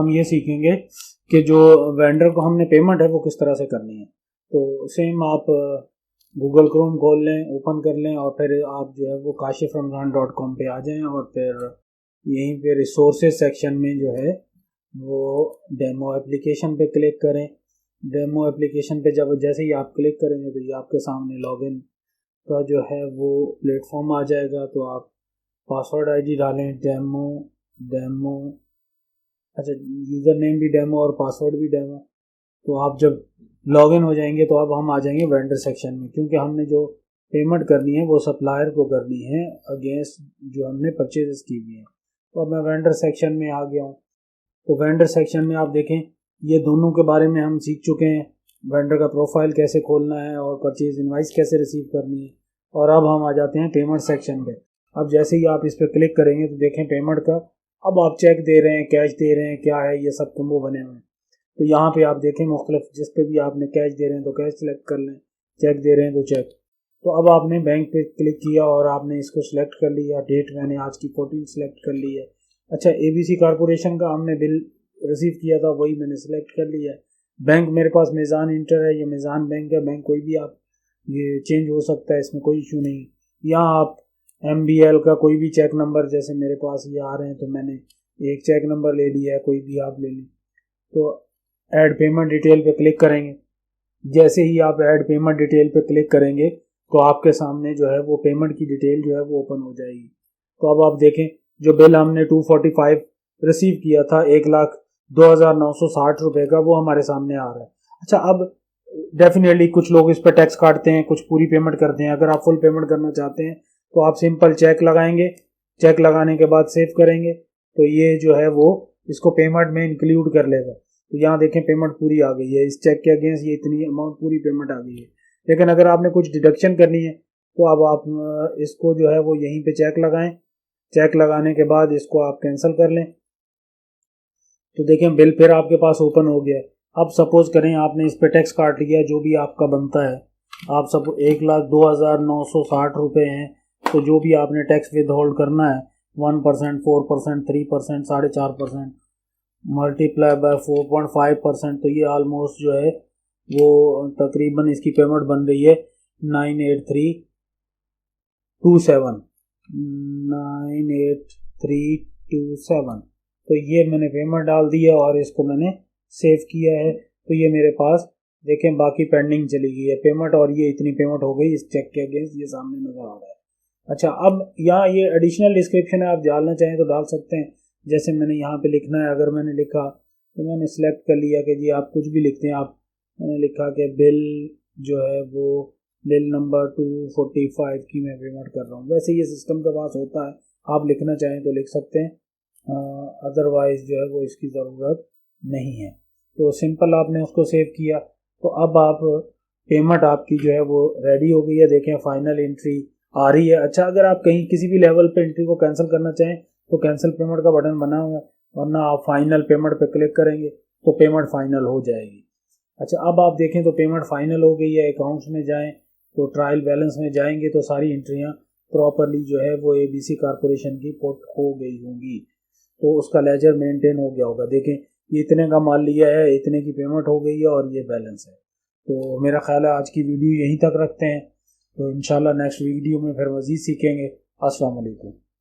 हम ये सीखेंगे कि जो वेंडर को हमने पेमेंट है वो किस तरह से करनी है। तो सेम आप गूगल क्रोम खोल लें, ओपन कर लें और फिर आप जो है वो kashiframzan.com पे आ जाएं और फिर यहीं पे रिसोर्सेज सेक्शन में जो है वो डेमो एप्लीकेशन पे क्लिक करें। डेमो एप्लीकेशन पे जब जैसे ही आप क्लिक करेंगे तो ये आपके सामने लॉगिन का जो है वो प्लेटफॉर्म आ जाएगा। तो आप पासवर्ड आईडी डालें डेमो अच्छा यूज़र नेम भी डेमो और पासवर्ड भी डेमो। तो आप जब लॉगिन हो जाएंगे तो अब हम आ जाएंगे वेंडर सेक्शन में, क्योंकि हमने जो पेमेंट करनी है वो सप्लायर को करनी है अगेंस्ट जो हमने परचेजेस की हुई है। तो अब मैं वेंडर सेक्शन में आ गया हूँ। तो वेंडर सेक्शन में आप देखें ये दोनों के बारे में हम सीख चुके हैं, वेंडर का प्रोफाइल कैसे खोलना है और परचेज इनवाइस कैसे रिसीव करनी है। और अब हम आ जाते हैं पेमेंट सेक्शन पे। अब जैसे ही आप इस पर क्लिक करेंगे तो देखें पेमेंट का, अब आप चेक दे रहे हैं, कैश दे रहे हैं, क्या है, ये सब कम्बो बने हुए हैं। तो यहाँ पे आप देखें मुख्तलिफ, जिस पे भी आपने कैश दे रहे हैं तो कैश सेलेक्ट कर लें, चेक दे रहे हैं तो चेक। तो अब आपने बैंक पे क्लिक किया और आपने इसको सिलेक्ट कर लिया, डेट मैंने आज की 14 सेलेक्ट कर ली है। अच्छा ABC कॉरपोरेशन का हमने बिल रिसीव किया था, वही मैंने सेलेक्ट कर लिया है। बैंक मेरे पास मेज़ान इंटर है, ये मेज़ान बैंक है, बैंक कोई भी आप ये चेंज हो सकता है, इसमें कोई इशू नहीं। यहाँ आप MBL का कोई भी चेक नंबर, जैसे मेरे पास ये आ रहे हैं तो मैंने एक चेक नंबर ले लिया है, कोई भी आप ले लें। तो ऐड पेमेंट डिटेल पे क्लिक करेंगे। जैसे ही आप ऐड पेमेंट डिटेल पे क्लिक करेंगे तो आपके सामने जो है वो पेमेंट की डिटेल जो है वो ओपन हो जाएगी। तो अब आप देखें जो बिल हमने 245 रिसीव किया था 1,02,960 रुपये का, वो हमारे सामने आ रहा है। अच्छा, अब डेफिनेटली कुछ लोग इस पर टैक्स काटते हैं, कुछ पूरी पेमेंट करते हैं। अगर आप फुल पेमेंट करना चाहते हैं तो आप सिंपल चेक लगाएंगे, चेक लगाने के बाद सेव करेंगे तो ये जो है वो इसको पेमेंट में इंक्लूड कर लेगा। तो यहाँ देखें पेमेंट पूरी आ गई है, इस चेक के अगेंस्ट ये इतनी अमाउंट पूरी पेमेंट आ गई है। लेकिन अगर आपने कुछ डिडक्शन करनी है तो अब आप इसको जो है वो यहीं पे चेक लगाएं, चेक लगाने के बाद इसको आप कैंसिल कर लें। तो देखें बिल फिर आपके पास ओपन हो गया। अब सपोज करें आपने इस पे टैक्स काट लिया, जो भी आपका बनता है, आप सब 1,02,960 रुपये हैं, तो जो भी आपने टैक्स विद होल्ड करना है 1%, 4%, 3%, 4.5% मल्टीप्लाई बाय 4.5%, तो ये ऑलमोस्ट जो है वो तकरीबन इसकी पेमेंट बन रही है 98327। तो ये मैंने पेमेंट डाल दी है और इसको मैंने सेव किया है। तो ये मेरे पास देखें बाकी पेंडिंग चली गई है पेमेंट, और ये इतनी पेमेंट हो गई इस चेक के अगेंस्ट, ये सामने नज़र आ रहा है। अच्छा, अब यहाँ ये एडिशनल डिस्क्रिप्शन है, आप डालना चाहें तो डाल सकते हैं। जैसे मैंने यहाँ पे लिखना है, अगर मैंने लिखा तो मैंने सिलेक्ट कर लिया कि जी आप कुछ भी लिखते हैं। मैंने लिखा कि बिल जो है वो बिल नंबर 245 की मैं पेमेंट कर रहा हूँ। वैसे ये सिस्टम के पास होता है, आप लिखना चाहें तो लिख सकते हैं, अदरवाइज जो है वो इसकी ज़रूरत नहीं है। तो सिंपल आपने उसको सेव किया। तो अब आप पेमेंट आपकी जो है वो रेडी हो गई है। देखें फाइनल एंट्री आ रही है। अच्छा, अगर आप कहीं किसी भी लेवल पे एंट्री को कैंसिल करना चाहें तो कैंसिल पेमेंट का बटन बना हुआ है, वरना आप फाइनल पेमेंट पे क्लिक करेंगे तो पेमेंट फाइनल हो जाएगी। अच्छा, अब आप देखें तो पेमेंट फाइनल हो गई है। अकाउंट्स में जाएं तो ट्रायल बैलेंस में जाएंगे तो सारी एंट्रियां प्रॉपरली जो है वो ABC कॉरपोरेशन की पुट हो गई होंगी, तो उसका लेजर मेंटेन हो गया होगा। देखें ये इतने का माल लिया है, इतने की पेमेंट हो गई है और ये बैलेंस है। तो मेरा ख्याल है आज की वीडियो यहीं तक रखते हैं, तो इंशाल्लाह नेक्स्ट वीडियो में फिर मज़ीद सीखेंगे। अस्सलाम वालेकुम।